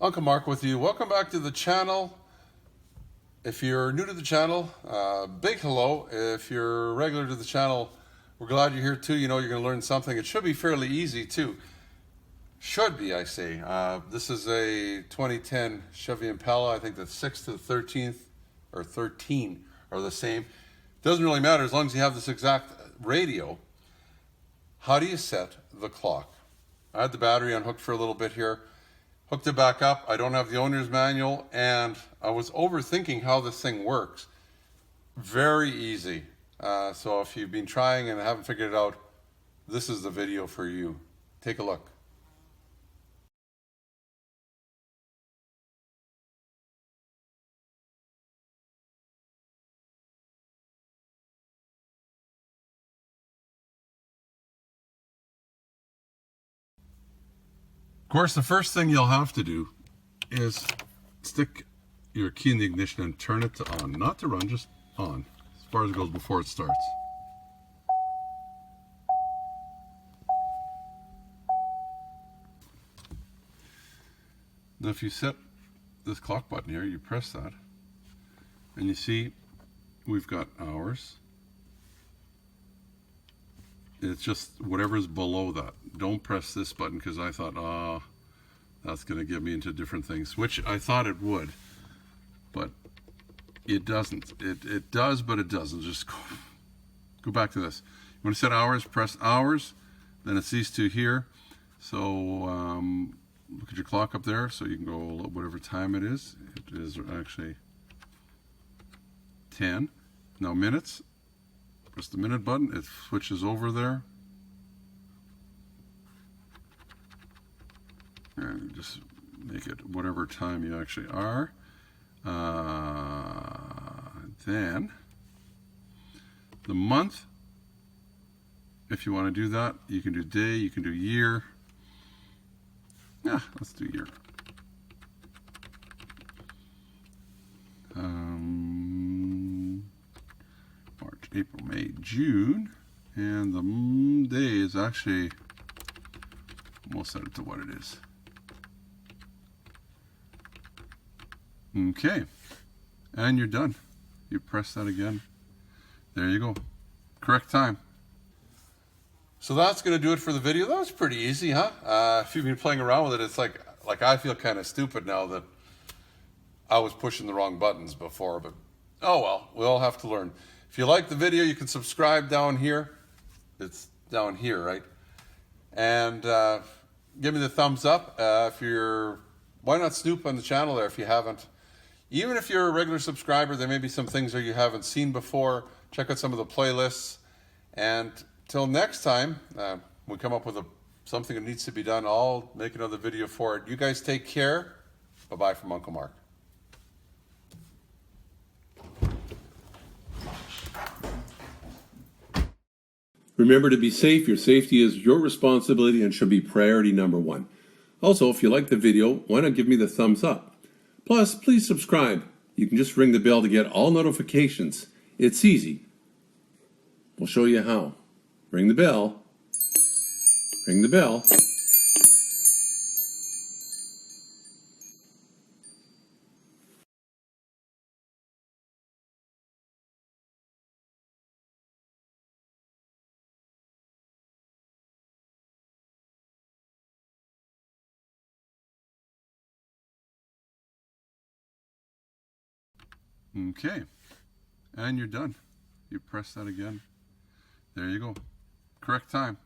Uncle Mark with you. Welcome back to the channel. If you're new to the channel, big hello. If you're regular to the channel, we're glad you're here too. You know you're going to learn something. It should be fairly easy too. Should be, I say. This is a 2010 Chevy Impala. I think the 6th to the 13th or 13 are the same. Doesn't really matter as long as you have this exact radio. How do you set the clock? I had the battery unhooked for a little bit here. Hooked it back up. I don't have the owner's manual, and I was overthinking how this thing works. Very easy. So if you've been trying and haven't figured it out, this is the video for you. Take a look. Of course, the first thing you'll have to do is stick your key in the ignition and turn it to on. Not to run, just on, as far as it goes before it starts. Now if you set this clock button here, you press that, and you see we've got hours. It's just whatever's below that. Don't press this button because I thought, that's going to get me into different things, which I thought it would, but it doesn't. It does, but it doesn't. Just go back to this. You want to set hours, press hours, then it's these two here. So look at your clock up there, so you can go whatever time it is. It is actually 10. Now minutes. Press the minute button, it switches over there. And just make it whatever time you actually are. Then the month, if you want to do that, you can do day, you can do year. Yeah, let's do year. March, April, May, June, and the day is actually, we'll set it to what it is. Okay, and you're done. You press that again. There you go. Correct time. So that's going to do it for the video. That was pretty easy, huh? If you've been playing around with it, it's like I feel kind of stupid now that I was pushing the wrong buttons before, but oh well, we all have to learn. If you like the video, you can subscribe down here. It's down here, right? And give me the thumbs up. Why not snoop on the channel there if you haven't? Even if you're a regular subscriber, there may be some things that you haven't seen before. Check out some of the playlists. And till next time, we come up with something that needs to be done, I'll make another video for it. You guys take care. Bye-bye from Uncle Mark. Remember to be safe. Your safety is your responsibility and should be priority number one. Also, if you like the video, why not give me the thumbs up? Plus, please subscribe. You can just ring the bell to get all notifications. It's easy. We'll show you how. Ring the bell. Ring the bell. Okay, and you're done. You press that again. There you go. Correct time.